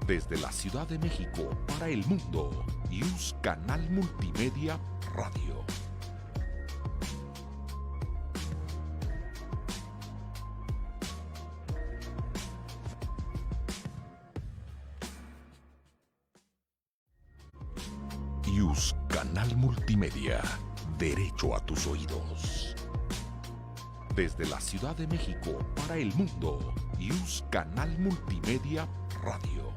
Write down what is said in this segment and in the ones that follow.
Desde la Ciudad de México para el mundo, Yus Canal Multimedia Radio. Yus Canal Multimedia, derecho a tus oídos. Desde la Ciudad de México para el mundo, Yus Canal Multimedia Radio.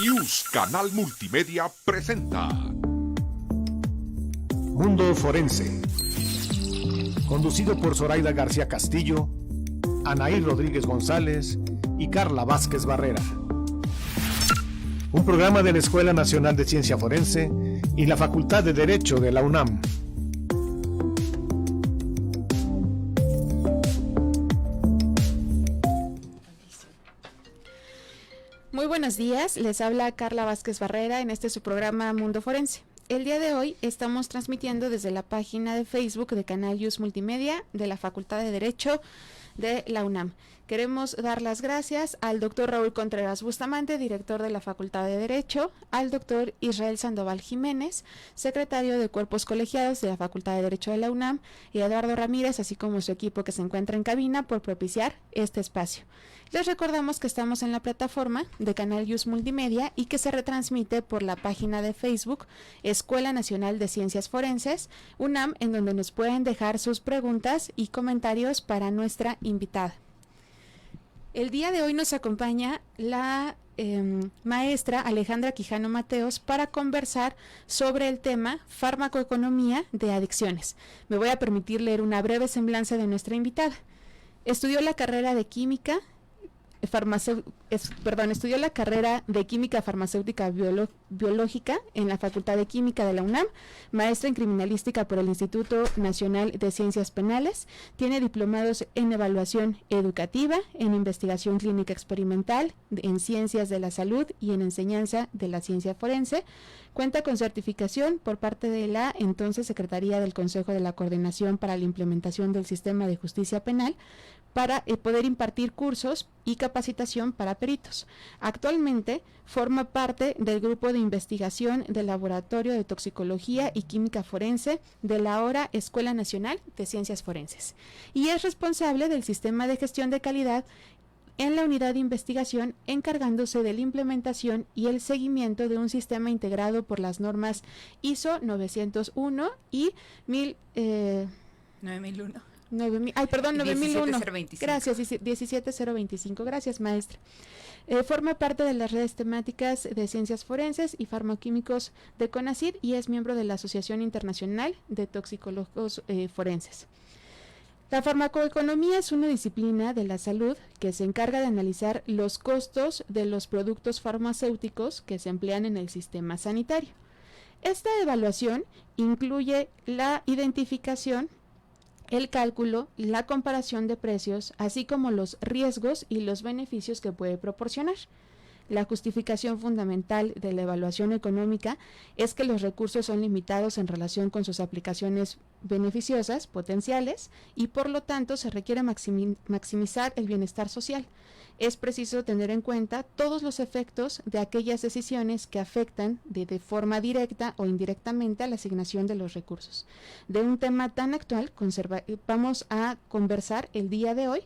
Yus Canal Multimedia presenta Mundo Forense, conducido por Zoraida García Castillo, Anaí Rodríguez González y Carla Vázquez Barrera. Un programa de la Escuela Nacional de Ciencia Forense y la Facultad de Derecho de la UNAM. Muy buenos días, les habla Carla Vázquez Barrera en su programa Mundo Forense. El día de hoy estamos transmitiendo desde la página de Facebook de Canal Yus Multimedia de la Facultad de Derecho de la UNAM. Queremos dar las gracias al doctor Raúl Contreras Bustamante, director de la Facultad de Derecho, al doctor Israel Sandoval Jiménez, secretario de Cuerpos Colegiados de la Facultad de Derecho de la UNAM, y a Eduardo Ramírez, así como su equipo que se encuentra en cabina, por propiciar este espacio. Les recordamos que estamos en la plataforma de Canal Yus Multimedia y que se retransmite por la página de Facebook Escuela Nacional de Ciencias Forenses, UNAM, en donde nos pueden dejar sus preguntas y comentarios para nuestra invitada. El día de hoy nos acompaña la maestra Alejandra Quijano Mateos para conversar sobre el tema farmacoeconomía de adicciones. Me voy a permitir leer una breve semblanza de nuestra invitada. Estudió la carrera de química farmacéutica biológica en la Facultad de Química de la UNAM, maestra en criminalística por el Instituto Nacional de Ciencias Penales, tiene diplomados en evaluación educativa, en investigación clínica experimental, en ciencias de la salud y en enseñanza de la ciencia forense. Cuenta con certificación por parte de la entonces Secretaría del Consejo de la Coordinación para la Implementación del Sistema de Justicia Penal, para poder impartir cursos y capacitación para peritos. Actualmente forma parte del grupo de investigación del Laboratorio de Toxicología y Química Forense de la ahora Escuela Nacional de Ciencias Forenses y es responsable del sistema de gestión de calidad en la unidad de investigación, encargándose de la implementación y el seguimiento de un sistema integrado por las normas ISO 901 y 9001. 9001. 17025. Gracias, 17025. Gracias, maestra. Forma parte de las redes temáticas de ciencias forenses y farmacoquímicos de CONACYT y es miembro de la Asociación Internacional de Toxicólogos Forenses. La farmacoeconomía es una disciplina de la salud que se encarga de analizar los costos de los productos farmacéuticos que se emplean en el sistema sanitario. Esta evaluación incluye la identificación, el cálculo y la comparación de precios, así como los riesgos y los beneficios que puede proporcionar. La justificación fundamental de la evaluación económica es que los recursos son limitados en relación con sus aplicaciones beneficiosas, potenciales, y por lo tanto se requiere maximizar el bienestar social. Es preciso tener en cuenta todos los efectos de aquellas decisiones que afectan de forma directa o indirectamente a la asignación de los recursos. De un tema tan actual vamos a conversar el día de hoy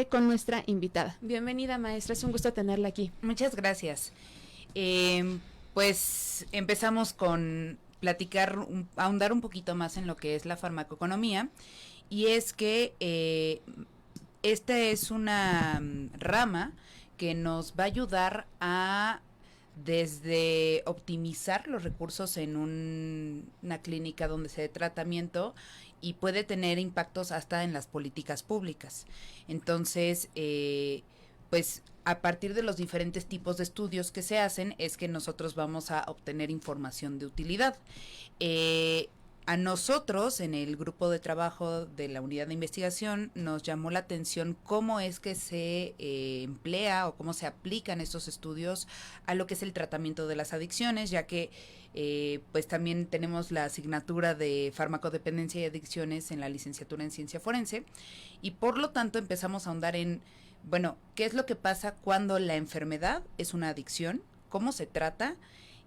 con nuestra invitada. Bienvenida, maestra, es un gusto tenerla aquí. Muchas gracias. Pues empezamos con platicar, ahondar un poquito más en lo que es la farmacoeconomía, y es que esta es una rama que nos va a ayudar a desde optimizar los recursos en una clínica donde se dé tratamiento y puede tener impactos hasta en las políticas públicas. Entonces, pues a partir de los diferentes tipos de estudios que se hacen es que nosotros vamos a obtener información de utilidad. A nosotros, en el grupo de trabajo de la unidad de investigación, nos llamó la atención cómo es que se emplea o cómo se aplican estos estudios a lo que es el tratamiento de las adicciones, ya que pues también tenemos la asignatura de farmacodependencia y adicciones en la licenciatura en ciencia forense, y por lo tanto empezamos a ahondar en bueno, ¿qué es lo que pasa cuando la enfermedad es una adicción? ¿Cómo se trata?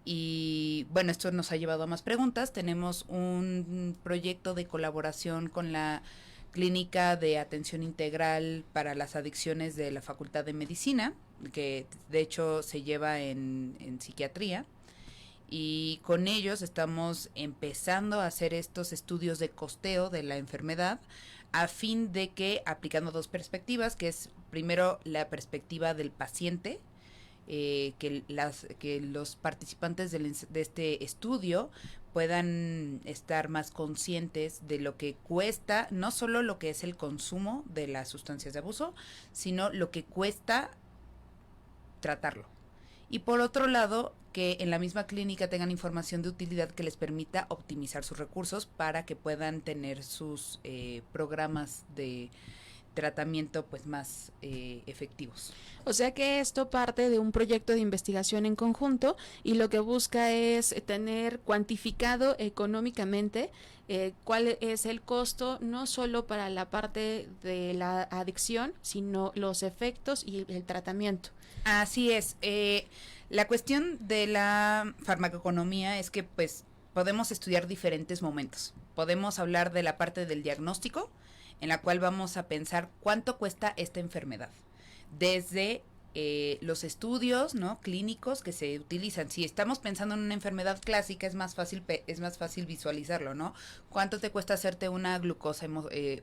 Y bueno, esto nos ha llevado a más preguntas. Tenemos un proyecto de colaboración con la Clínica de Atención Integral para las Adicciones de la Facultad de Medicina, que de hecho se lleva en psiquiatría. Y con ellos estamos empezando a hacer estos estudios de costeo de la enfermedad a fin de que, aplicando dos perspectivas, que es primero la perspectiva del paciente, que los participantes de este estudio puedan estar más conscientes de lo que cuesta, no solo lo que es el consumo de las sustancias de abuso, sino lo que cuesta tratarlo. Y por otro lado, que en la misma clínica tengan información de utilidad que les permita optimizar sus recursos para que puedan tener sus programas de tratamiento pues más efectivos. O sea que esto parte de un proyecto de investigación en conjunto y lo que busca es tener cuantificado económicamente cuál es el costo, no solo para la parte de la adicción, sino los efectos y el tratamiento. Así es. La cuestión de la farmacoeconomía es que pues podemos estudiar diferentes momentos. Podemos hablar de la parte del diagnóstico, en la cual vamos a pensar cuánto cuesta esta enfermedad. Desde los estudios, ¿no?, clínicos que se utilizan. Si estamos pensando en una enfermedad clásica, es más fácil visualizarlo, ¿no? ¿Cuánto te cuesta hacerte una glucosa,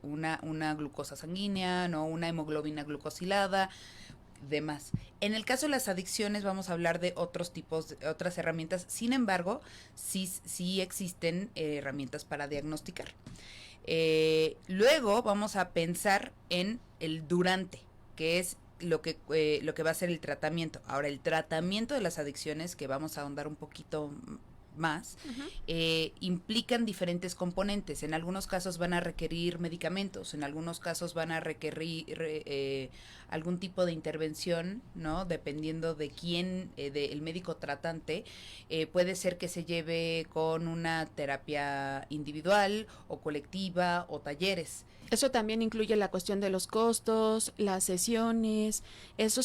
una glucosa sanguínea, ¿no?, una hemoglobina glucosilada, demás? En el caso de las adicciones vamos a hablar de otros tipos, otras herramientas. Sin embargo, sí existen herramientas para diagnosticar. Luego vamos a pensar en el durante, que es lo que va a ser el tratamiento. Ahora, el tratamiento de las adicciones, que vamos a ahondar un poquito más, implican diferentes componentes. En algunos casos van a requerir medicamentos, en algunos casos van a requerir algún tipo de intervención, ¿no? Dependiendo de quién, del médico tratante, puede ser que se lleve con una terapia individual o colectiva o talleres. Eso también incluye la cuestión de los costos, las sesiones, eso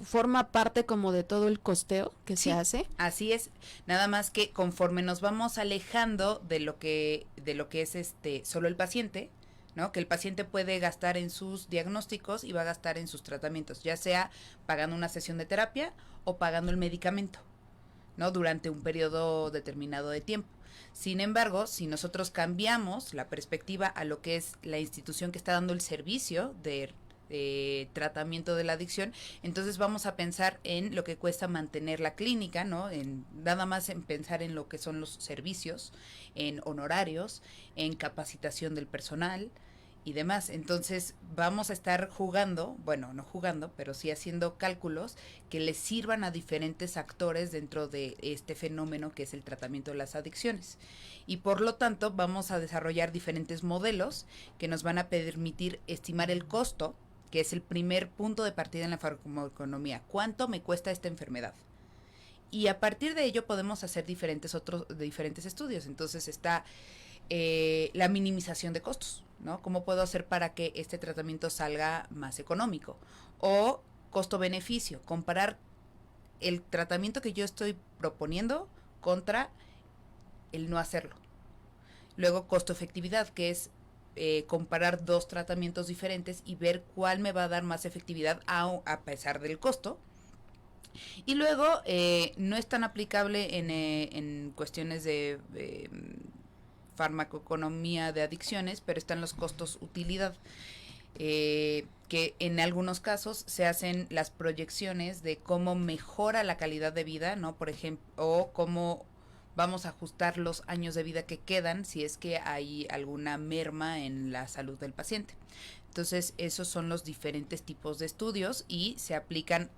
forma parte como de todo el costeo que se hace. Así es, nada más que conforme nos vamos alejando de lo que es solo el paciente, ¿no? Que el paciente puede gastar en sus diagnósticos y va a gastar en sus tratamientos, ya sea pagando una sesión de terapia o pagando el medicamento, ¿no?, durante un periodo determinado de tiempo. Sin embargo, si nosotros cambiamos la perspectiva a lo que es la institución que está dando el servicio de tratamiento de la adicción, entonces vamos a pensar en lo que cuesta mantener la clínica, ¿no? Nada más en pensar en lo que son los servicios, en honorarios, en capacitación del personal y demás. Entonces vamos a estar jugando, bueno, no jugando, pero sí haciendo cálculos que les sirvan a diferentes actores dentro de este fenómeno que es el tratamiento de las adicciones. Y por lo tanto vamos a desarrollar diferentes modelos que nos van a permitir estimar el costo, que es el primer punto de partida en la farmacoeconomía. ¿Cuánto me cuesta esta enfermedad? Y a partir de ello podemos hacer diferentes estudios. Entonces está la minimización de costos, ¿no? ¿Cómo puedo hacer para que este tratamiento salga más económico? O costo-beneficio, comparar el tratamiento que yo estoy proponiendo contra el no hacerlo. Luego, costo-efectividad, que es comparar dos tratamientos diferentes y ver cuál me va a dar más efectividad a pesar del costo. Y luego, no es tan aplicable en cuestiones de farmacoeconomía de adicciones, pero están los costos-utilidad, que en algunos casos se hacen las proyecciones de cómo mejora la calidad de vida, ¿no? Por ejemplo, o cómo vamos a ajustar los años de vida que quedan si es que hay alguna merma en la salud del paciente. Entonces, esos son los diferentes tipos de estudios y se aplican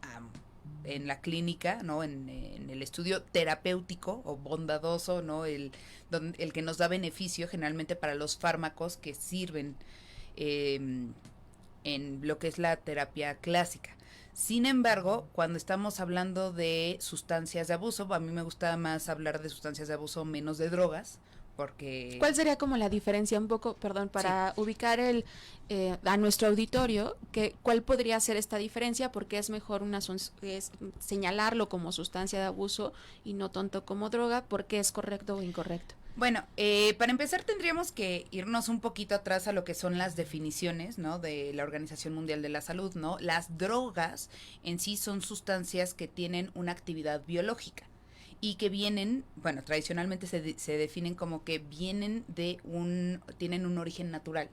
en la clínica, ¿no? En el estudio terapéutico o bondadoso, ¿no? El que nos da beneficio generalmente para los fármacos que sirven en lo que es la terapia clásica. Sin embargo, cuando estamos hablando de sustancias de abuso, a mí me gusta más hablar de sustancias de abuso, menos de drogas, porque... ¿Cuál sería como la diferencia un poco, perdón, para ubicar a nuestro auditorio, cuál podría ser esta diferencia? Porque es mejor es señalarlo como sustancia de abuso y no tanto como droga, porque es correcto o incorrecto. Bueno, para empezar tendríamos que irnos un poquito atrás a lo que son las definiciones, ¿no? De la Organización Mundial de la Salud, ¿no? Las drogas en sí son sustancias que tienen una actividad biológica y que vienen, bueno, tradicionalmente se definen como que tienen un origen natural,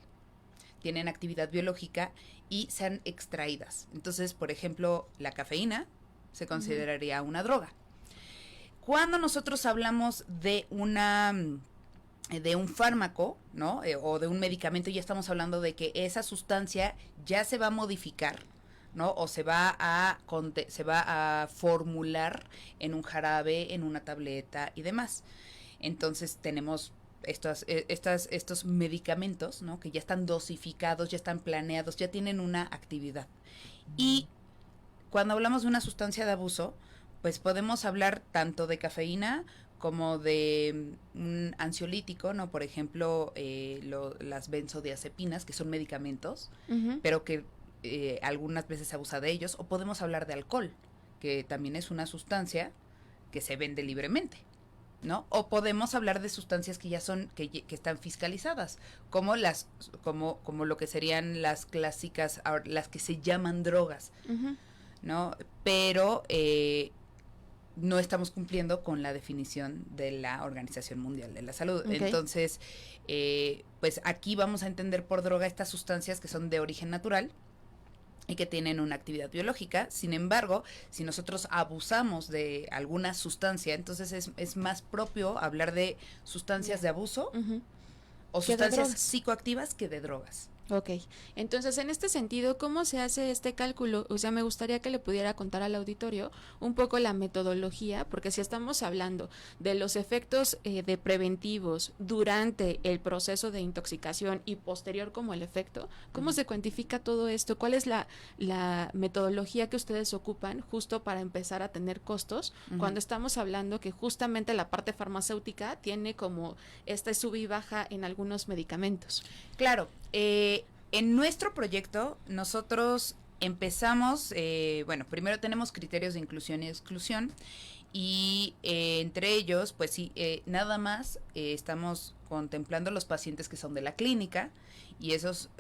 tienen actividad biológica y sean extraídas. Entonces, por ejemplo, la cafeína se consideraría una droga. Cuando nosotros hablamos de un fármaco, ¿no? O de un medicamento, ya estamos hablando de que esa sustancia ya se va a modificar, ¿no? O se va a formular en un jarabe, en una tableta y demás. Entonces tenemos estos medicamentos, ¿no? Que ya están dosificados, ya están planeados, ya tienen una actividad. Y cuando hablamos de una sustancia de abuso, pues podemos hablar tanto de cafeína como de un ansiolítico, ¿no? Por ejemplo, las benzodiazepinas, que son medicamentos, pero que algunas veces se abusa de ellos. O podemos hablar de alcohol, que también es una sustancia que se vende libremente, ¿no? O podemos hablar de sustancias que ya son, que están fiscalizadas, como lo que serían las clásicas, las que se llaman drogas, ¿no? Pero no estamos cumpliendo con la definición de la Organización Mundial de la Salud. Okay. Entonces, pues aquí vamos a entender por droga estas sustancias que son de origen natural y que tienen una actividad biológica. Sin embargo, si nosotros abusamos de alguna sustancia, entonces es más propio hablar de sustancias de abuso o sustancias psicoactivas que de drogas. Ok, entonces en este sentido, ¿cómo se hace este cálculo? O sea, me gustaría que le pudiera contar al auditorio un poco la metodología, porque si estamos hablando de los efectos de preventivos durante el proceso de intoxicación y posterior como el efecto, ¿cómo se cuantifica todo esto? ¿Cuál es la metodología que ustedes ocupan justo para empezar a tener costos cuando estamos hablando que justamente la parte farmacéutica tiene como esta sub y baja en algunos medicamentos? Claro, en nuestro proyecto nosotros empezamos, primero tenemos criterios de inclusión y exclusión y entre ellos, pues sí, nada más estamos contemplando los pacientes que son de la clínica y esos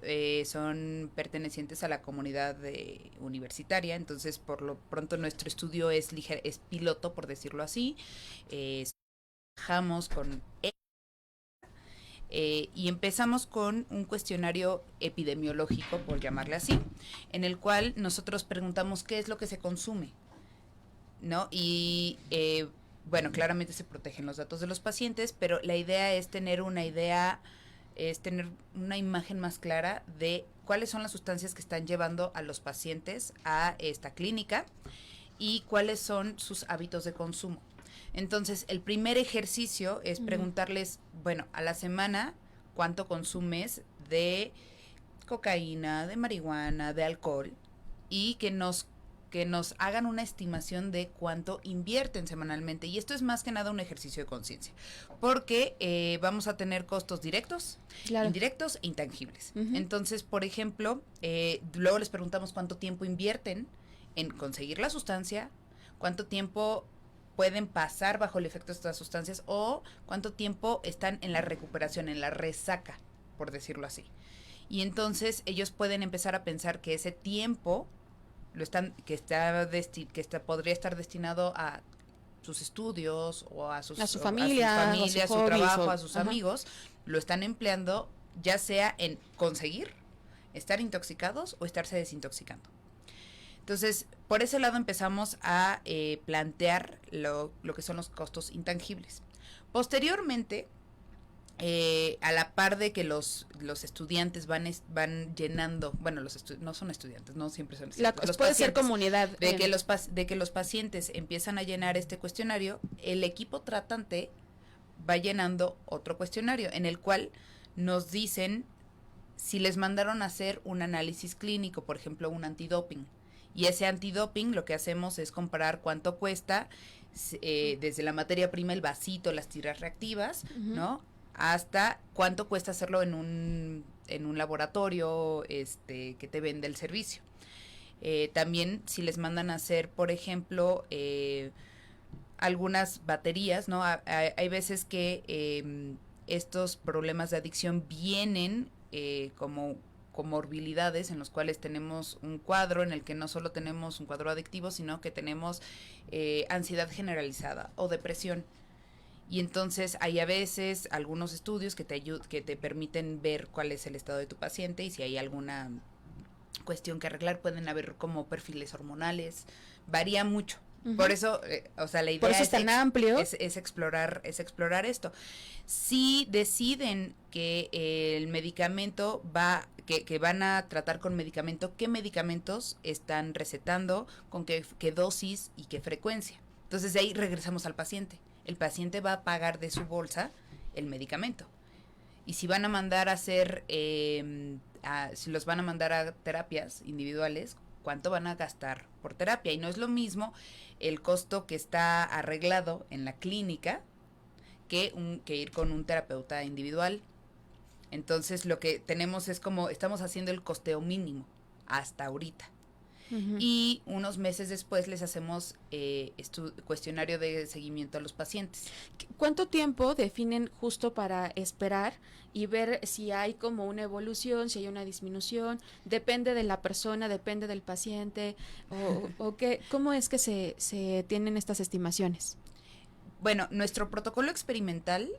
son pertenecientes a la comunidad universitaria. Entonces, por lo pronto nuestro estudio es piloto, por decirlo así. Trabajamos con y empezamos con un cuestionario epidemiológico, por llamarle así, en el cual nosotros preguntamos qué es lo que se consume, ¿no? Y claramente se protegen los datos de los pacientes, pero la idea es tener una imagen más clara de cuáles son las sustancias que están llevando a los pacientes a esta clínica y cuáles son sus hábitos de consumo. Entonces, el primer ejercicio es preguntarles, a la semana, ¿cuánto consumes de cocaína, de marihuana, de alcohol? Y que nos hagan una estimación de cuánto invierten semanalmente. Y esto es más que nada un ejercicio de conciencia, porque vamos a tener costos directos, indirectos e intangibles. Entonces, por ejemplo, luego les preguntamos cuánto tiempo invierten en conseguir la sustancia, cuánto tiempo pueden pasar bajo el efecto de estas sustancias o cuánto tiempo están en la recuperación, en la resaca, por decirlo así. Y entonces ellos pueden empezar a pensar que ese tiempo podría estar destinado a sus estudios o a su familia, a su trabajo, a sus amigos, lo están empleando ya sea en conseguir estar intoxicados o estarse desintoxicando. Entonces, por ese lado empezamos a plantear lo que son los costos intangibles. Posteriormente, a la par de que los estudiantes van llenando, no son estudiantes, no siempre son estudiantes. Puede ser comunidad. De que los pacientes empiezan a llenar este cuestionario, el equipo tratante va llenando otro cuestionario en el cual nos dicen si les mandaron a hacer un análisis clínico, por ejemplo, un antidoping. Y ese antidoping lo que hacemos es comparar cuánto cuesta desde la materia prima, el vasito, las tiras reactivas, ¿no? hasta cuánto cuesta hacerlo en un laboratorio que te vende el servicio. También si les mandan a hacer, por ejemplo, algunas baterías, ¿no? Hay veces que estos problemas de adicción vienen como comorbilidades en los cuales tenemos un cuadro en el que no solo tenemos un cuadro adictivo, sino que tenemos ansiedad generalizada o depresión. Y entonces hay a veces algunos estudios que te permiten ver cuál es el estado de tu paciente y si hay alguna cuestión que arreglar. Pueden haber como perfiles hormonales, varía mucho. Uh-huh. Por eso, la idea es tan amplio. Es explorar esto. Si deciden que el medicamento que van a tratar con medicamento, ¿qué medicamentos están recetando, con qué dosis y qué frecuencia? Entonces de ahí regresamos al paciente. El paciente va a pagar de su bolsa el medicamento. Y si van a mandar a hacer, si los van a mandar a terapias individuales, ¿cuánto van a gastar por terapia? Y no es lo mismo el costo que está arreglado en la clínica que ir con un terapeuta individual. Entonces lo que tenemos es como estamos haciendo el costeo mínimo hasta ahorita. Uh-huh. Y unos meses después les hacemos cuestionario de seguimiento a los pacientes. ¿Cuánto tiempo definen justo para esperar y ver si hay como una evolución, si hay una disminución? ¿Depende de la persona, depende del paciente? ¿O qué? ¿Cómo es que se tienen estas estimaciones? Bueno, nuestro protocolo experimental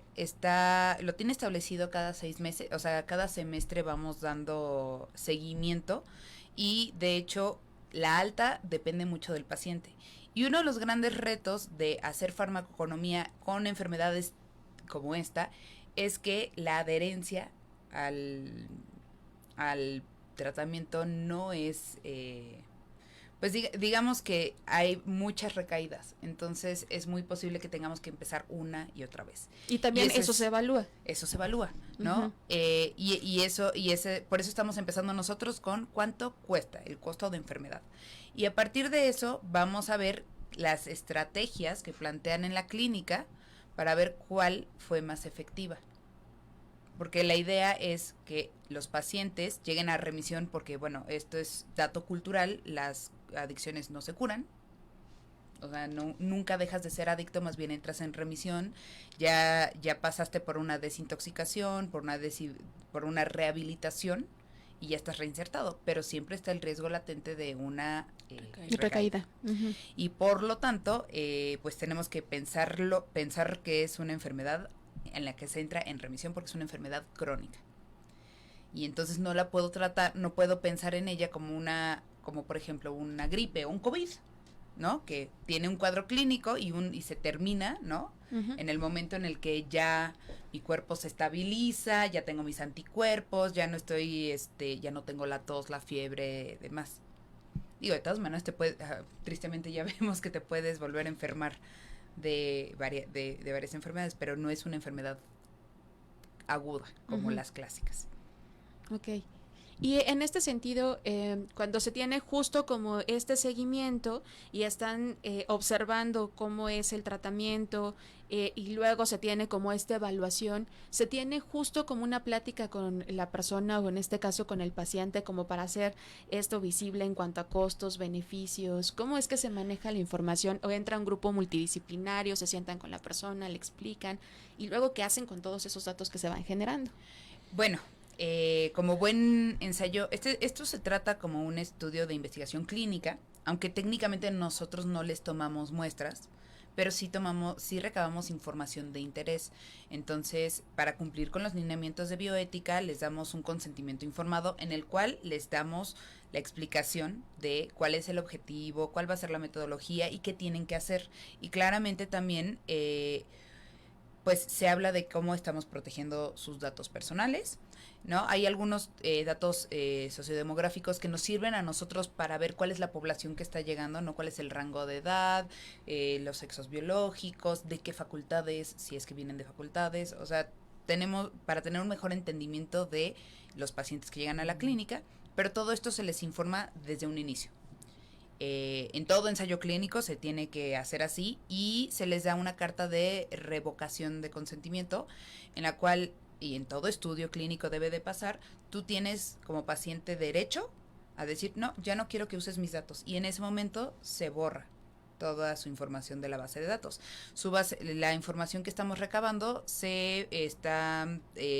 lo tiene establecido cada 6 meses, o sea, cada semestre vamos dando seguimiento y de hecho la alta depende mucho del paciente. Y uno de los grandes retos de hacer farmacoeconomía con enfermedades como esta es que la adherencia al tratamiento no es... pues digamos que hay muchas recaídas, entonces es muy posible que tengamos que empezar una y otra vez. Y también eso se evalúa. Eso se evalúa, ¿no? Uh-huh. Por eso estamos empezando nosotros con cuánto cuesta, el costo de enfermedad. Y a partir de eso vamos a ver las estrategias que plantean en la clínica para ver cuál fue más efectiva. Porque la idea es que los pacientes lleguen a remisión porque, bueno, esto es dato cultural, las adicciones no se curan. O sea, nunca dejas de ser adicto, más bien entras en remisión, ya pasaste por una desintoxicación, por una rehabilitación y ya estás reinsertado, pero siempre está el riesgo latente de una recaída. Uh-huh. Y por lo tanto, pues tenemos que pensar que es una enfermedad en la que se entra en remisión porque es una enfermedad crónica. Y entonces no la puedo tratar, no puedo pensar en ella como por ejemplo una gripe o un COVID, ¿no? Que tiene un cuadro clínico y se termina, ¿no? Uh-huh. En el momento en el que ya mi cuerpo se estabiliza, ya tengo mis anticuerpos, ya no estoy, ya no tengo la tos, la fiebre, demás. Digo, de todas maneras tristemente ya vemos que te puedes volver a enfermar de varias enfermedades, pero no es una enfermedad aguda como uh-huh. las clásicas. Ok. Y en este sentido, cuando se tiene justo como este seguimiento y están observando cómo es el tratamiento y luego se tiene como esta evaluación, se tiene justo como una plática con la persona o en este caso con el paciente como para hacer esto visible en cuanto a costos, beneficios, cómo es que se maneja la información o entra un grupo multidisciplinario, se sientan con la persona, le explican y luego qué hacen con todos esos datos que se van generando. Bueno, como buen ensayo, esto se trata como un estudio de investigación clínica, aunque técnicamente nosotros no les tomamos muestras, pero sí recabamos información de interés. Entonces, para cumplir con los lineamientos de bioética, les damos un consentimiento informado en el cual les damos la explicación de cuál es el objetivo, cuál va a ser la metodología y qué tienen que hacer. Y claramente también, pues se habla de cómo estamos protegiendo sus datos personales, ¿no? Hay algunos datos sociodemográficos que nos sirven a nosotros para ver cuál es la población que está llegando, ¿no? Cuál es el rango de edad, los sexos biológicos, de qué facultades, si es que vienen de facultades, o sea, para tener un mejor entendimiento de los pacientes que llegan a la clínica, pero todo esto se les informa desde un inicio. en todo ensayo clínico se tiene que hacer así y se les da una carta de revocación de consentimiento en la cual, y en todo estudio clínico debe de pasar, tú tienes como paciente derecho a decir, no, ya no quiero que uses mis datos, y en ese momento se borra toda su información de la base de datos. La información que estamos recabando se está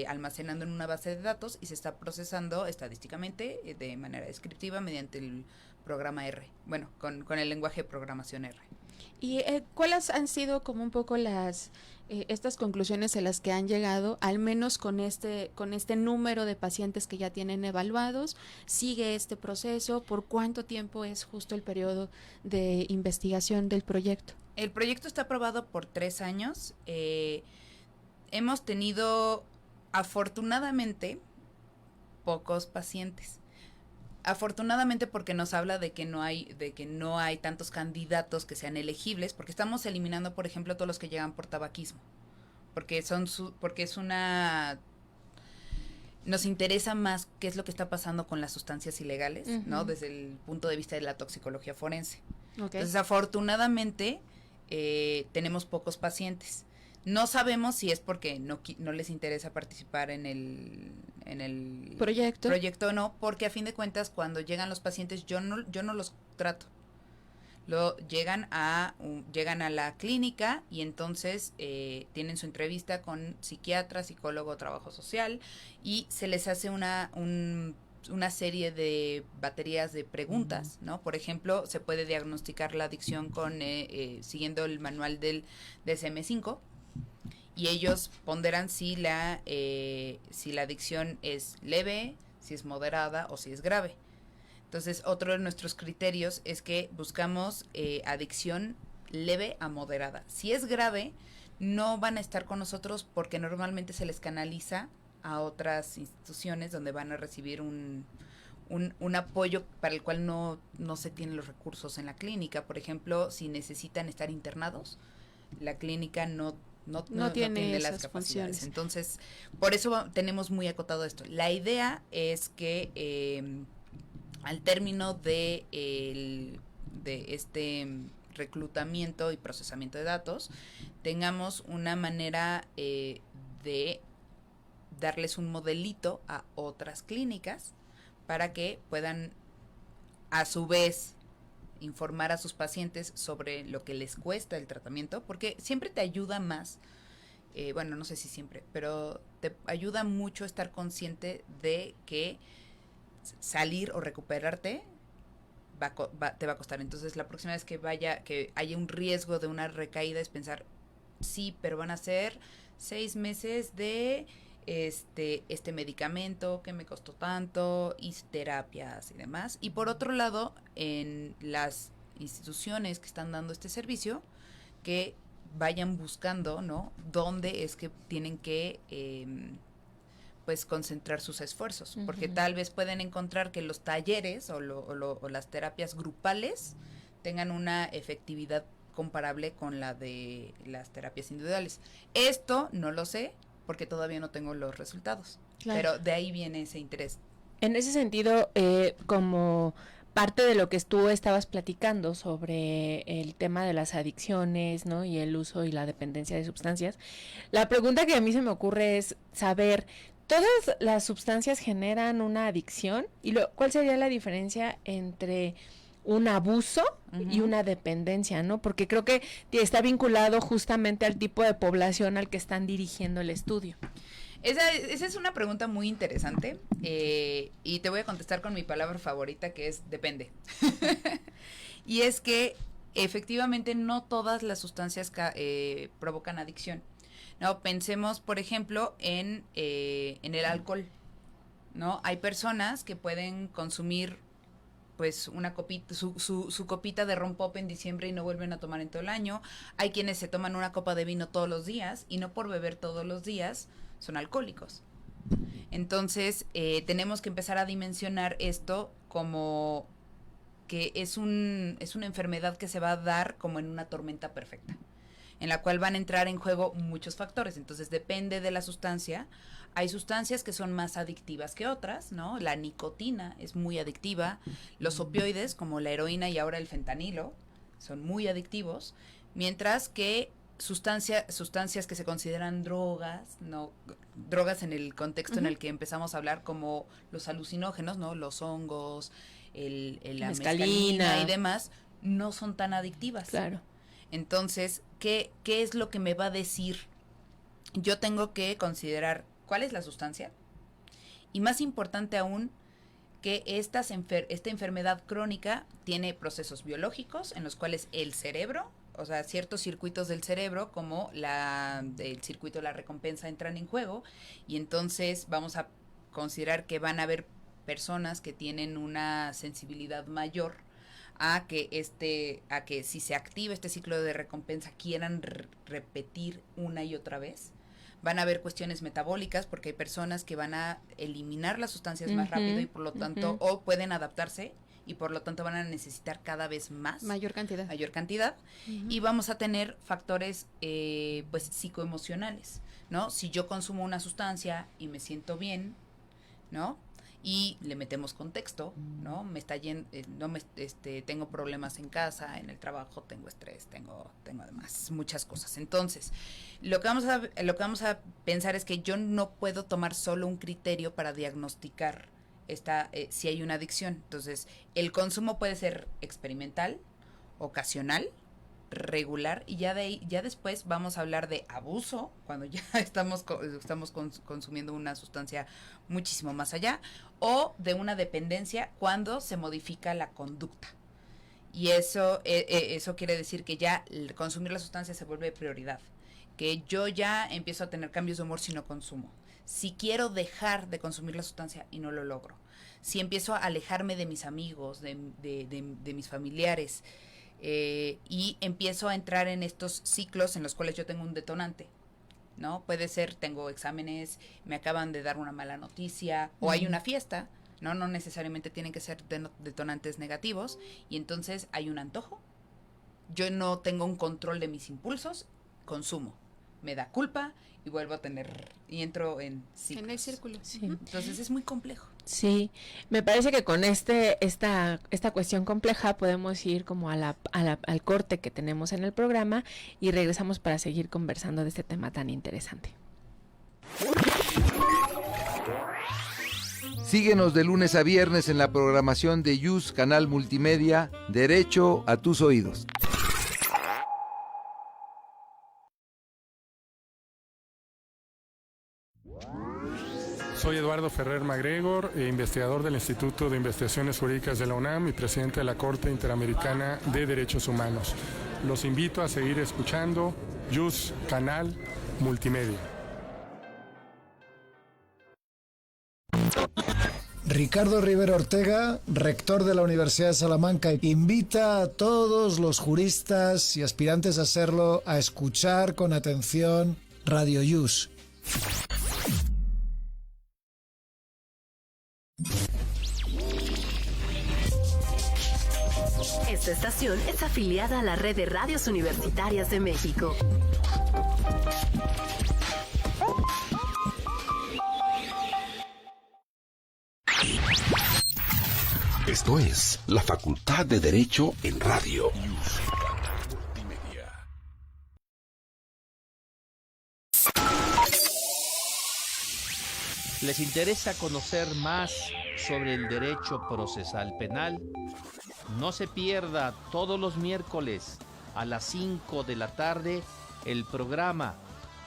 almacenando en una base de datos y se está procesando estadísticamente de manera descriptiva mediante el programa R, bueno, con el lenguaje de programación R. ¿Y cuáles han sido como un poco las estas conclusiones a las que han llegado, al menos con este número de pacientes que ya tienen evaluados? ¿Sigue este proceso? ¿Por cuánto tiempo es justo el periodo de investigación del proyecto? El proyecto está aprobado por 3 años. Hemos tenido, afortunadamente, pocos pacientes. Afortunadamente, porque nos habla de que no hay tantos candidatos que sean elegibles, porque estamos eliminando, por ejemplo, todos los que llegan por tabaquismo, porque nos interesa más qué es lo que está pasando con las sustancias ilegales, ¿no? Desde el punto de vista de la toxicología forense. Okay. Entonces, afortunadamente, tenemos pocos pacientes. No sabemos si es porque no les interesa participar en el proyecto o no, porque a fin de cuentas cuando llegan los pacientes yo no los trato. Llegan a la clínica y entonces tienen su entrevista con psiquiatra, psicólogo, trabajo social, y se les hace una serie de baterías de preguntas, ¿no? Por ejemplo, se puede diagnosticar la adicción siguiendo el manual del DSM-5, y ellos ponderan si la adicción es leve, si es moderada o si es grave. Entonces, otro de nuestros criterios es que buscamos adicción leve a moderada. Si es grave, no van a estar con nosotros porque normalmente se les canaliza a otras instituciones donde van a recibir un apoyo para el cual no se tienen los recursos en la clínica. Por ejemplo, si necesitan estar internados, la clínica no tiene las capacidades. Funciones. Entonces, por eso tenemos muy acotado esto. La idea es que al término de este reclutamiento y procesamiento de datos, tengamos una manera de darles un modelito a otras clínicas para que puedan, a su vez, informar a sus pacientes sobre lo que les cuesta el tratamiento, porque siempre te ayuda más, bueno, no sé si siempre, pero te ayuda mucho estar consciente de que salir o recuperarte te va a costar. Entonces, la próxima vez que haya un riesgo de una recaída es pensar, sí, pero van a ser 6 meses de este medicamento que me costó tanto, y terapias y demás. Y por otro lado, en las instituciones que están dando este servicio, que vayan buscando, ¿no?, dónde es que tienen que pues concentrar sus esfuerzos, porque tal vez pueden encontrar que los talleres o las terapias grupales tengan una efectividad comparable con la de las terapias individuales. Esto no lo sé, porque todavía no tengo los resultados, claro, pero de ahí viene ese interés. En ese sentido, como parte de lo que tú estabas platicando sobre el tema de las adicciones, ¿no?, y el uso y la dependencia de sustancias, la pregunta que a mí se me ocurre es saber, ¿todas las sustancias generan una adicción? ¿Y cuál sería la diferencia entre un abuso y una dependencia, ¿no? Porque creo que está vinculado justamente al tipo de población al que están dirigiendo el estudio. Esa es una pregunta muy interesante, y te voy a contestar con mi palabra favorita, que es depende. Y es que efectivamente no todas las sustancias provocan adicción. No, pensemos, por ejemplo, en el alcohol, ¿no? Hay personas que pueden consumir pues una copita, su copita de ron pop en diciembre y no vuelven a tomar en todo el año. Hay quienes se toman una copa de vino todos los días y no por beber todos los días son alcohólicos. Entonces, tenemos que empezar a dimensionar esto como que es una enfermedad que se va a dar como en una tormenta perfecta. en la cual van a entrar en juego muchos factores. Entonces depende de la sustancia. Hay sustancias que son más adictivas que otras, ¿no? La nicotina es muy adictiva. Los opioides, como la heroína y ahora el fentanilo, son muy adictivos. Mientras que sustancias que se consideran drogas, ¿no? Drogas en el contexto en el que empezamos a hablar, como los alucinógenos, ¿no? Los hongos, la mescalina y demás, no son tan adictivas. Claro. Entonces, ¿qué es lo que me va a decir? Yo tengo que considerar cuál es la sustancia y, más importante aún, que esta enfermedad crónica tiene procesos biológicos en los cuales el cerebro, o sea, ciertos circuitos del cerebro, como el circuito de la recompensa, entran en juego, y entonces vamos a considerar que van a haber personas que tienen una sensibilidad mayor a que si se activa este ciclo de recompensa quieran repetir una y otra vez. Van a haber cuestiones metabólicas, porque hay personas que van a eliminar las sustancias más rápido y por lo tanto, o pueden adaptarse y por lo tanto van a necesitar cada vez más. Mayor cantidad. Y vamos a tener factores pues psicoemocionales, ¿no? Si yo consumo una sustancia y me siento bien, ¿no? Y le metemos contexto, ¿no? Me está tengo problemas en casa, en el trabajo, tengo estrés, tengo además muchas cosas. Entonces, lo que vamos a pensar es que yo no puedo tomar solo un criterio para diagnosticar si hay una adicción. Entonces, el consumo puede ser experimental, ocasional, regular, y ya después vamos a hablar de abuso, cuando ya estamos consumiendo una sustancia muchísimo más allá, o de una dependencia cuando se modifica la conducta. Y eso quiere decir que ya el consumir la sustancia se vuelve prioridad, que yo ya empiezo a tener cambios de humor si no consumo. Si quiero dejar de consumir la sustancia y no lo logro, si empiezo a alejarme de mis amigos, de mis familiares, y empiezo a entrar en estos ciclos en los cuales yo tengo un detonante, ¿no? Puede ser, tengo exámenes, me acaban de dar una mala noticia, o hay una fiesta, no necesariamente tienen que ser detonantes negativos, y entonces hay un antojo, yo no tengo un control de mis impulsos, consumo, me da culpa y vuelvo a y entro en ciclos. En el círculo. Sí. Entonces es muy complejo. Sí, me parece que con esta cuestión compleja podemos ir como al corte que tenemos en el programa y regresamos para seguir conversando de este tema tan interesante. Síguenos de lunes a viernes en la programación de YUS Canal Multimedia, Derecho a tus oídos. Soy Eduardo Ferrer MacGregor, investigador del Instituto de Investigaciones Jurídicas de la UNAM y presidente de la Corte Interamericana de Derechos Humanos. Los invito a seguir escuchando YUS Canal Multimedia. Ricardo Rivera Ortega, rector de la Universidad de Salamanca, invita a todos los juristas y aspirantes a hacerlo a escuchar con atención Radio YUS. Esta estación es afiliada a la Red de Radios Universitarias de México. Esto es la Facultad de Derecho en Radio. ¿Les interesa conocer más sobre el derecho procesal penal? No se pierda todos los miércoles a las 5 de la tarde el programa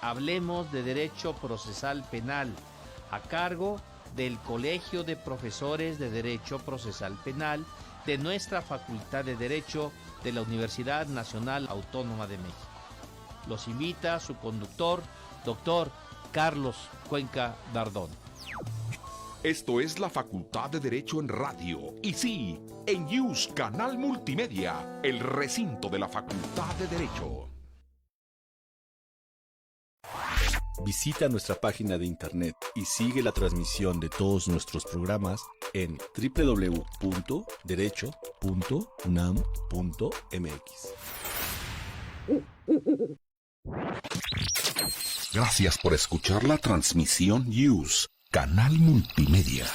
Hablemos de Derecho Procesal Penal, a cargo del Colegio de Profesores de Derecho Procesal Penal de nuestra Facultad de Derecho de la Universidad Nacional Autónoma de México. Los invita su conductor, doctor Carlos Cuenca Dardón. Esto es la Facultad de Derecho en Radio. Y sí, en YUS Canal Multimedia, el recinto de la Facultad de Derecho. Visita nuestra página de internet y sigue la transmisión de todos nuestros programas en www.derecho.unam.mx. Gracias por escuchar la transmisión News, Canal Multimedia.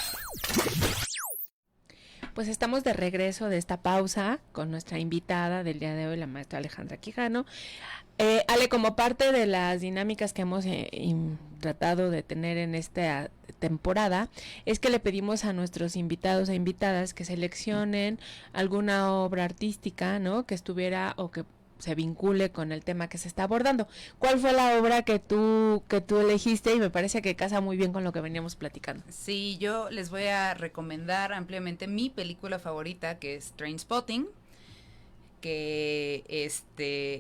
Pues estamos de regreso de esta pausa con nuestra invitada del día de hoy, la maestra Alejandra Quijano. Ale, como parte de las dinámicas que hemos tratado de tener en esta temporada, es que le pedimos a nuestros invitados e invitadas que seleccionen alguna obra artística, ¿no?, que estuviera o que se vincule con el tema que se está abordando. ¿Cuál fue la obra que tú elegiste? Y me parece que casa muy bien con lo que veníamos platicando. Sí, yo les voy a recomendar ampliamente mi película favorita, que es Trainspotting, que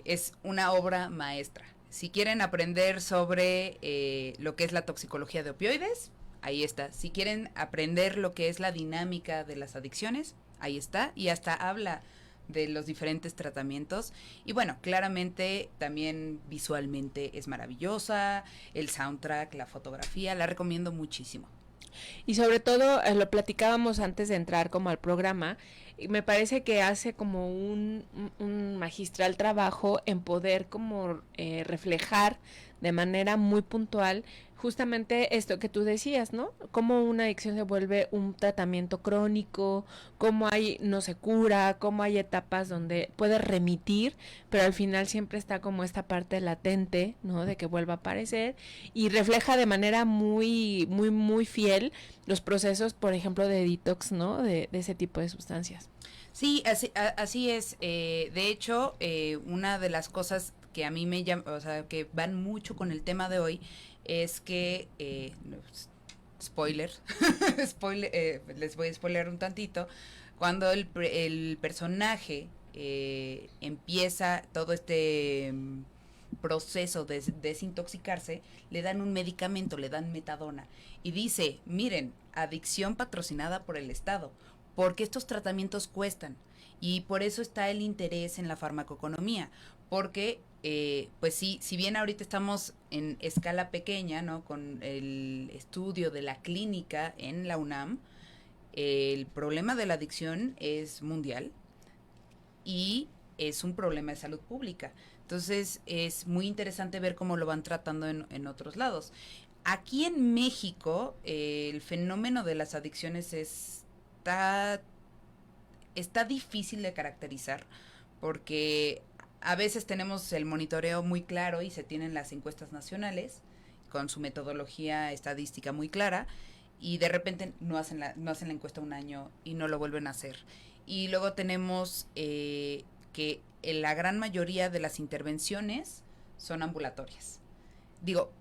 es una obra maestra. Si quieren aprender sobre lo que es la toxicología de opioides, ahí está. Si quieren aprender lo que es la dinámica de las adicciones, ahí está. Y hasta habla de los diferentes tratamientos. Y bueno, claramente también visualmente es maravillosa, el soundtrack, la fotografía, la recomiendo muchísimo. Y sobre todo, lo platicábamos antes de entrar como al programa, y me parece que hace como un magistral trabajo en poder como reflejar de manera muy puntual justamente esto que tú decías, ¿no? Cómo una adicción se vuelve un tratamiento crónico, cómo no se cura, cómo hay etapas donde puede remitir, pero al final siempre está como esta parte latente, ¿no?, de que vuelva a aparecer, y refleja de manera muy, muy, muy fiel los procesos, por ejemplo, de detox, ¿no?, de ese tipo de sustancias. Sí, así es. De hecho, una de las cosas que a mí me llama, o sea, que van mucho con el tema de hoy, es que, spoiler, les voy a spoiler un tantito, cuando el personaje empieza todo este proceso de desintoxicarse, le dan un medicamento, le dan metadona, y dice, miren, adicción patrocinada por el Estado, porque estos tratamientos cuestan, y por eso está el interés en la farmacoeconomía, porque pues sí, si bien ahorita estamos en escala pequeña, ¿no?, con el estudio de la clínica en la UNAM, el problema de la adicción es mundial y es un problema de salud pública. Entonces es muy interesante ver cómo lo van tratando en otros lados. Aquí en México, el fenómeno de las adicciones está difícil de caracterizar, porque a veces tenemos el monitoreo muy claro y se tienen las encuestas nacionales con su metodología estadística muy clara, y de repente no hacen la encuesta un año y no lo vuelven a hacer. Y luego tenemos que la gran mayoría de las intervenciones son ambulatorias. Digo,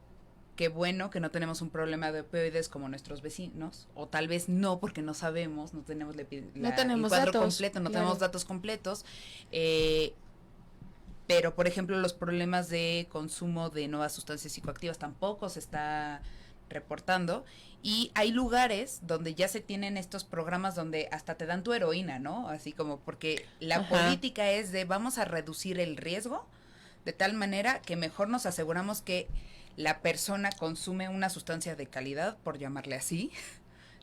qué bueno que no tenemos un problema de opioides como nuestros vecinos, o tal vez no, porque no sabemos, no tenemos el cuadro completo, no tenemos datos completos, pero por ejemplo los problemas de consumo de nuevas sustancias psicoactivas tampoco se está reportando, y hay lugares donde ya se tienen estos programas donde hasta te dan tu heroína, ¿no? Así como porque la política es de vamos a reducir el riesgo de tal manera que mejor nos aseguramos que la persona consume una sustancia de calidad, por llamarle así,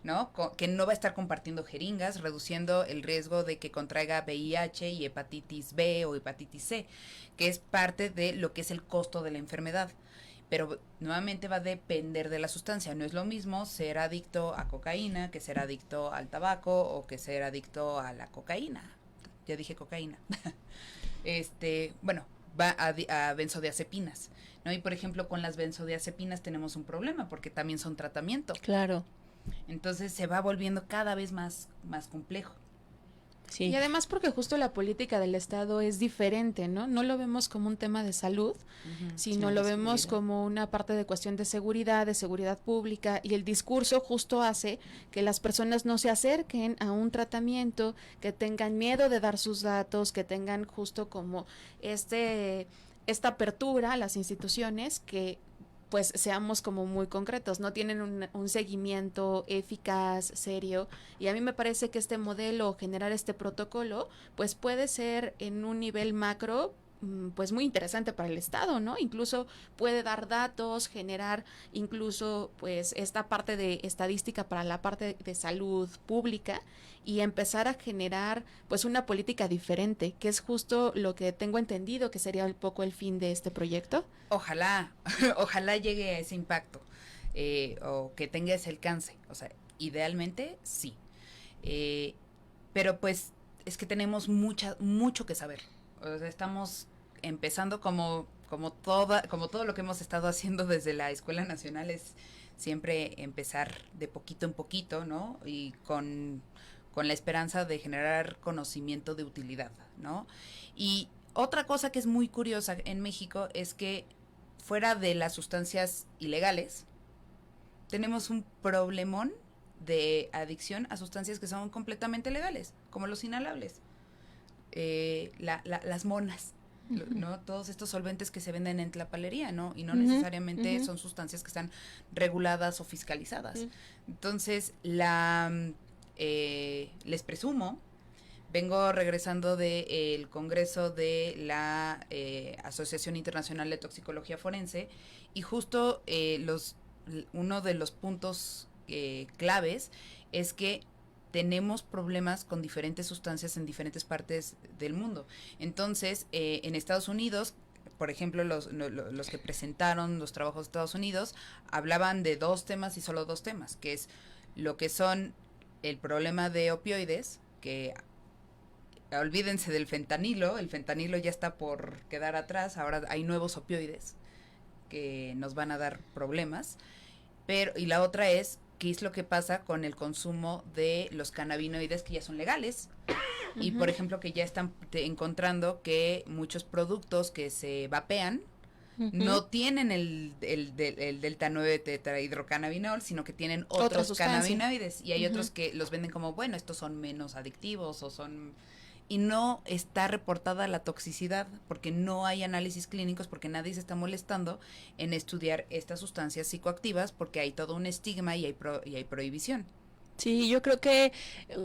¿no? Que no va a estar compartiendo jeringas, reduciendo el riesgo de que contraiga VIH y hepatitis B o hepatitis C, que es parte de lo que es el costo de la enfermedad. Pero nuevamente va a depender de la sustancia. No es lo mismo ser adicto a cocaína que ser adicto al tabaco o que ser adicto a la cocaína. Ya dije cocaína. Bueno, va a benzodiazepinas, ¿no? Y por ejemplo, con las benzodiazepinas tenemos un problema porque también son tratamiento. Claro. Entonces se va volviendo cada vez más complejo. Sí. Y además porque justo la política del Estado es diferente, ¿no? No lo vemos como un tema de salud, sino lo vemos como una parte de cuestión de seguridad pública, y el discurso justo hace que las personas no se acerquen a un tratamiento, que tengan miedo de dar sus datos, que tengan justo como esta apertura a las instituciones que pues seamos como muy concretos, no tienen un seguimiento eficaz, serio, y a mí me parece que este modelo, generar este protocolo, pues puede ser en un nivel macro pues muy interesante para el Estado, ¿no? Incluso puede dar datos, generar incluso pues esta parte de estadística para la parte de salud pública y empezar a generar pues una política diferente, que es justo lo que tengo entendido que sería un poco el fin de este proyecto. Ojalá llegue a ese impacto o que tenga ese alcance, o sea, idealmente sí, pero pues es que tenemos mucho que saber. O sea, estamos empezando como todo lo que hemos estado haciendo desde la Escuela Nacional, es siempre empezar de poquito en poquito, ¿no? Y con la esperanza de generar conocimiento de utilidad, ¿no? Y otra cosa que es muy curiosa en México es que fuera de las sustancias ilegales, tenemos un problemón de adicción a sustancias que son completamente legales, como los inhalables, las monas, ¿no? Todos estos solventes que se venden en tlapalería, ¿no? Y no necesariamente son sustancias que están reguladas o fiscalizadas. Entonces, les presumo, vengo regresando del Congreso de la Asociación Internacional de Toxicología Forense y justo uno de los puntos claves es que tenemos problemas con diferentes sustancias en diferentes partes del mundo. Entonces, en Estados Unidos, por ejemplo, los que presentaron los trabajos de Estados Unidos hablaban de 2 temas y solo 2 temas, que es lo que son el problema de opioides, que olvídense del fentanilo, el fentanilo ya está por quedar atrás, ahora hay nuevos opioides que nos van a dar problemas, y la otra es qué es lo que pasa con el consumo de los cannabinoides que ya son legales. Y por ejemplo que ya están encontrando que muchos productos que se vapean no tienen el delta 9 tetrahidrocannabinol, sino que tienen otros cannabinoides, y hay otros que los venden como, bueno, estos son menos adictivos y no está reportada la toxicidad porque no hay análisis clínicos, porque nadie se está molestando en estudiar estas sustancias psicoactivas porque hay todo un estigma y hay prohibición. Sí, yo creo que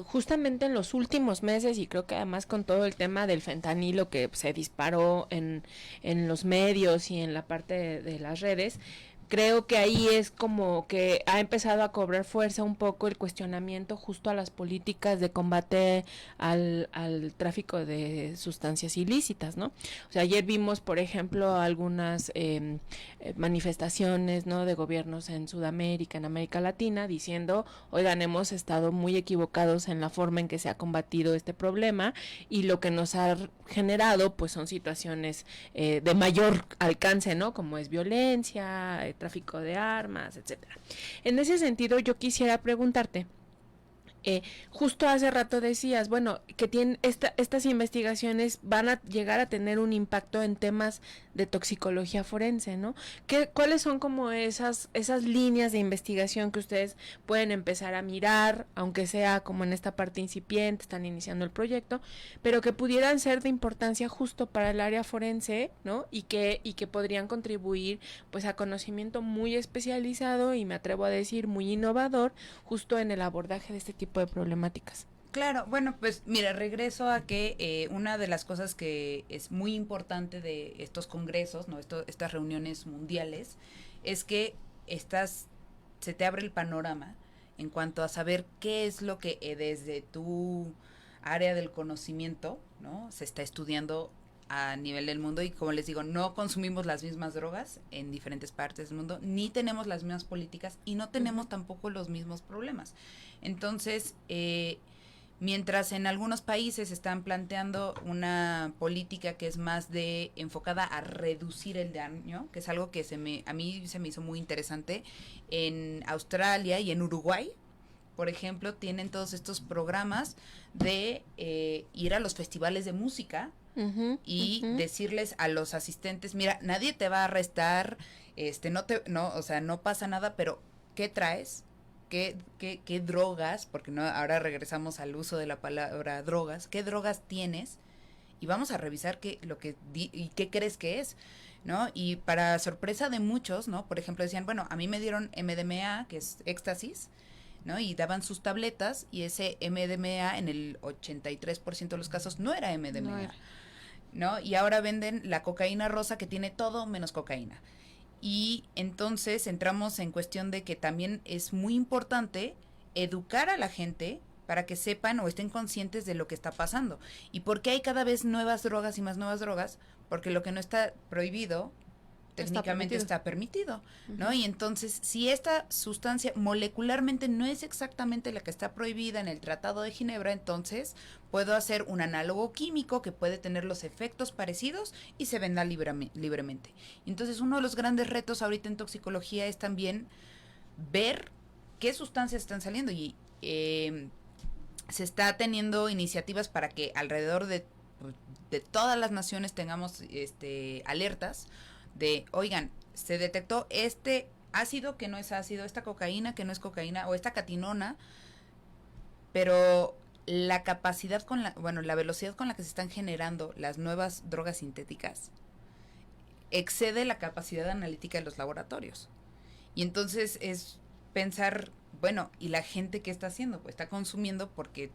justamente en los últimos meses, y creo que además con todo el tema del fentanilo que se disparó en los medios y en la parte de las redes, creo que ahí es como que ha empezado a cobrar fuerza un poco el cuestionamiento justo a las políticas de combate al tráfico de sustancias ilícitas, ¿no? O sea, ayer vimos, por ejemplo, algunas manifestaciones, ¿no?, de gobiernos en Sudamérica, en América Latina, diciendo, oigan, hemos estado muy equivocados en la forma en que se ha combatido este problema y lo que nos ha generado, pues, son situaciones de mayor alcance, ¿no?, como es violencia, tráfico de armas, etcétera. En ese sentido, yo quisiera preguntarte, justo hace rato decías, bueno, que estas investigaciones van a llegar a tener un impacto en temas de toxicología forense, ¿no? ¿Cuáles son como esas líneas de investigación que ustedes pueden empezar a mirar, aunque sea como en esta parte incipiente, están iniciando el proyecto, pero que pudieran ser de importancia justo para el área forense, ¿no? Y que podrían contribuir pues a conocimiento muy especializado y me atrevo a decir muy innovador justo en el abordaje de este tipo de problemáticas? Claro, bueno, pues mira, regreso a que una de las cosas que es muy importante de estos congresos, ¿no?, estas reuniones mundiales, es que se te abre el panorama en cuanto a saber qué es lo que desde tu área del conocimiento, ¿no?, se está estudiando a nivel del mundo. Y como les digo, no consumimos las mismas drogas en diferentes partes del mundo, ni tenemos las mismas políticas y no tenemos tampoco los mismos problemas. Entonces, mientras en algunos países están planteando una política que es más enfocada a reducir el daño, que es algo que a mí se me hizo muy interesante, en Australia y en Uruguay, por ejemplo, tienen todos estos programas de ir a los festivales de música y decirles a los asistentes, mira, nadie te va a arrestar, o sea, no pasa nada, pero ¿qué traes? ¿Qué drogas? Porque no, ahora regresamos al uso de la palabra drogas. ¿Qué drogas tienes? Y vamos a revisar y qué crees que es, ¿no? Y para sorpresa de muchos, ¿no?, por ejemplo, decían, bueno, a mí me dieron MDMA, que es éxtasis, ¿no?, y daban sus tabletas y ese MDMA en el 83% de los casos no era MDMA. ¿no? Y ahora venden la cocaína rosa que tiene todo menos cocaína. Y entonces entramos en cuestión de que también es muy importante educar a la gente para que sepan o estén conscientes de lo que está pasando. ¿Y por qué hay cada vez nuevas drogas y más nuevas drogas? Porque lo que no está prohibido técnicamente está permitido, ¿no? Y entonces, si esta sustancia molecularmente no es exactamente la que está prohibida en el Tratado de Ginebra, entonces puedo hacer un análogo químico que puede tener los efectos parecidos y se venda libremente. Entonces, uno de los grandes retos ahorita en toxicología es también ver qué sustancias están saliendo y se está teniendo iniciativas para que alrededor de todas las naciones tengamos alertas de, oigan, se detectó este ácido que no es ácido, esta cocaína que no es cocaína, o esta catinona, pero la capacidad la velocidad con la que se están generando las nuevas drogas sintéticas excede la capacidad analítica de los laboratorios. Y entonces es pensar, bueno, ¿y la gente qué está haciendo? Pues está consumiendo porque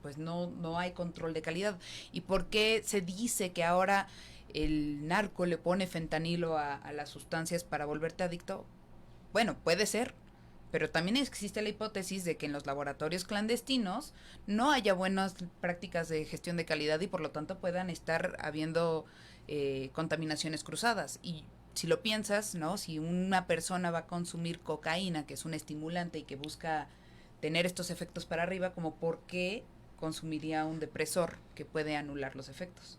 pues no hay control de calidad. ¿Y por qué se dice que ahora el narco le pone fentanilo a las sustancias para volverte adicto? Bueno, puede ser, pero también existe la hipótesis de que en los laboratorios clandestinos no haya buenas prácticas de gestión de calidad y por lo tanto puedan estar habiendo contaminaciones cruzadas. Y si lo piensas, ¿no? Si una persona va a consumir cocaína, que es un estimulante y que busca tener estos efectos para arriba, como ¿por qué consumiría un depresor que puede anular los efectos?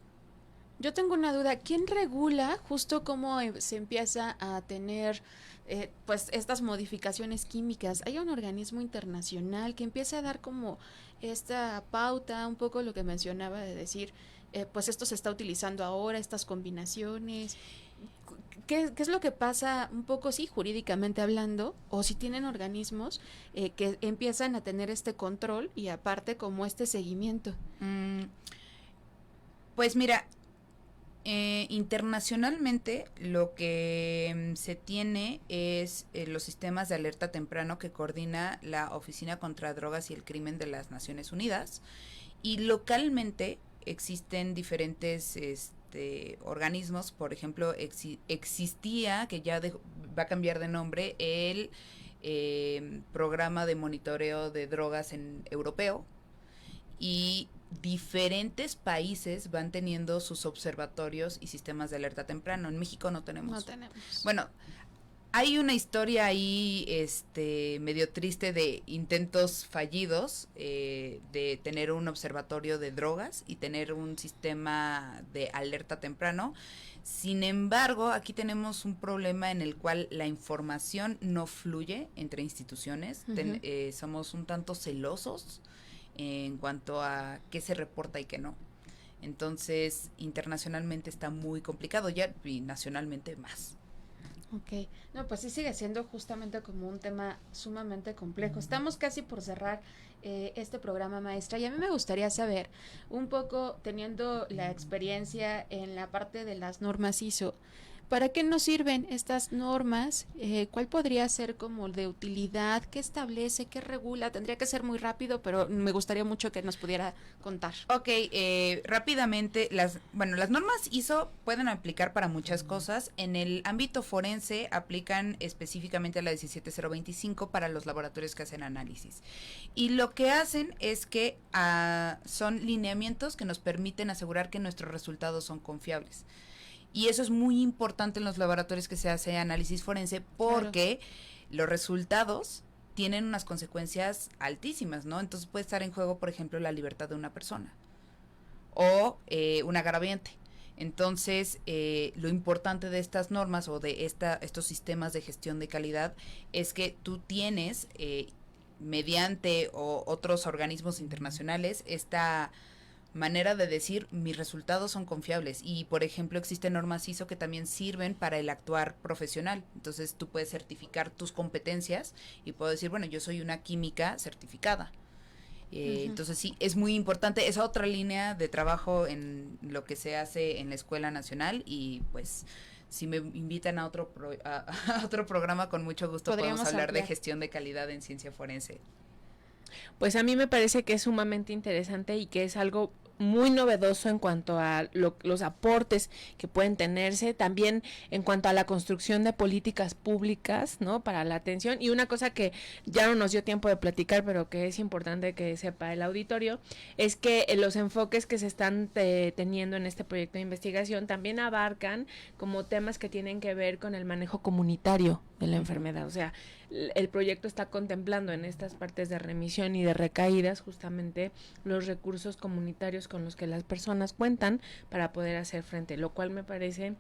Yo tengo una duda, ¿quién regula justo cómo se empieza a tener pues estas modificaciones químicas? ¿Hay un organismo internacional que empiece a dar como esta pauta, un poco lo que mencionaba de decir, pues esto se está utilizando ahora, estas combinaciones? ¿Qué es lo que pasa un poco, sí, jurídicamente hablando, o si tienen organismos que empiezan a tener este control y aparte como este seguimiento? Pues mira, internacionalmente lo que se tiene es los sistemas de alerta temprano que coordina la Oficina contra Drogas y el Crimen de las Naciones Unidas, y localmente existen diferentes organismos. Por ejemplo, existía, que ya va a cambiar de nombre, el programa de monitoreo de drogas europeo, y diferentes países van teniendo sus observatorios y sistemas de alerta temprano. En México no tenemos. No tenemos. Bueno, hay una historia ahí medio triste de intentos fallidos de tener un observatorio de drogas y tener un sistema de alerta temprano. Sin embargo, aquí tenemos un problema en el cual la información no fluye entre instituciones. Somos un tanto celosos en cuanto a qué se reporta y qué no. Entonces, internacionalmente está muy complicado ya, y nacionalmente más. Ok, no, pues sí sigue siendo justamente como un tema sumamente complejo. Estamos casi por cerrar este programa, maestra, y a mí me gustaría saber, un poco teniendo la experiencia en la parte de las normas ISO, ¿para qué nos sirven estas normas? ¿Cuál podría ser como de utilidad? ¿Qué establece? ¿Qué regula? Tendría que ser muy rápido, pero me gustaría mucho que nos pudiera contar. Ok, rápidamente, las normas ISO pueden aplicar para muchas cosas. En el ámbito forense aplican específicamente la 17025 para los laboratorios que hacen análisis. Y lo que hacen es que son lineamientos que nos permiten asegurar que nuestros resultados son confiables. Y eso es muy importante en los laboratorios que se hace análisis forense, porque los resultados tienen unas consecuencias altísimas, ¿no? Entonces puede estar en juego, por ejemplo, la libertad de una persona o un agraviante. Entonces, lo importante de estas normas o de estos sistemas de gestión de calidad es que tú tienes, mediante otros organismos internacionales, esta manera de decir mis resultados son confiables. Y por ejemplo existen normas ISO que también sirven para el actuar profesional. Entonces tú puedes certificar tus competencias y puedo decir, bueno, yo soy una química certificada. Entonces sí, es muy importante. Es otra línea de trabajo en lo que se hace en la Escuela Nacional, y pues si me invitan a otro programa, con mucho gusto podemos hablar de gestión de calidad en ciencia forense. Pues a mí me parece que es sumamente interesante y que es algo muy novedoso en cuanto a los aportes que pueden tenerse, también en cuanto a la construcción de políticas públicas, ¿no? Para la atención. Y una cosa que ya no nos dio tiempo de platicar, pero que es importante que sepa el auditorio, es que los enfoques que se están teniendo en este proyecto de investigación también abarcan como temas que tienen que ver con el manejo comunitario de la enfermedad. O sea, el proyecto está contemplando en estas partes de remisión y de recaídas justamente los recursos comunitarios con los que las personas cuentan para poder hacer frente, lo cual me parece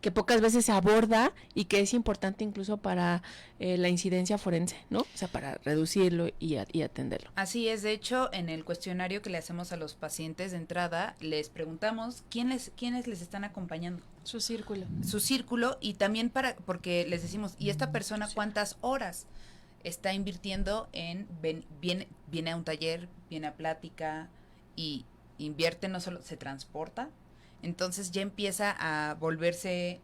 que pocas veces se aborda y que es importante incluso para la incidencia forense, ¿no? O sea, para reducirlo y atenderlo. Así es, de hecho, en el cuestionario que le hacemos a los pacientes de entrada, les preguntamos quiénes les están acompañando. Su círculo. Su círculo, y también porque les decimos, ¿y esta persona cuántas horas está invirtiendo en, viene a un taller, viene a plática y invierte, no solo, se transporta? Entonces ya empieza a volverse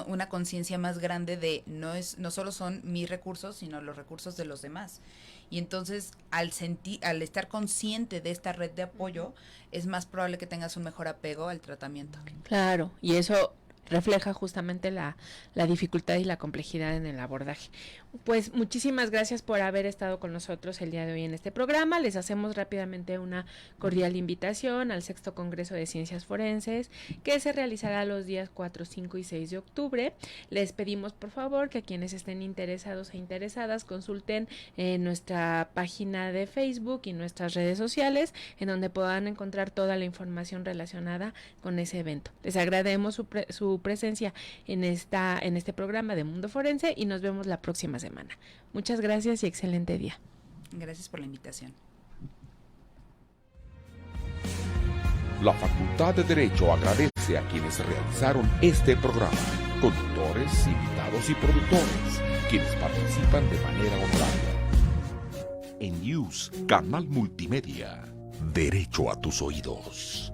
una conciencia más grande de no solo son mis recursos, sino los recursos de los demás. Y entonces al estar consciente de esta red de apoyo, es más probable que tengas un mejor apego al tratamiento. Claro, y eso refleja justamente la dificultad y la complejidad en el abordaje. Pues muchísimas gracias por haber estado con nosotros el día de hoy en este programa. Les hacemos rápidamente una cordial invitación al 6º Congreso de Ciencias Forenses, que se realizará los días 4, 5 y 6 de octubre. Les pedimos por favor que quienes estén interesados e interesadas consulten nuestra página de Facebook y nuestras redes sociales, en donde puedan encontrar toda la información relacionada con ese evento. Les agradecemos su presencia en este programa de Mundo Forense y nos vemos la próxima semana. Muchas gracias y excelente día. Gracias por la invitación. La Facultad de Derecho agradece a quienes realizaron este programa, conductores, invitados y productores, quienes participan de manera honoraria. En News, Canal Multimedia, Derecho a tus oídos.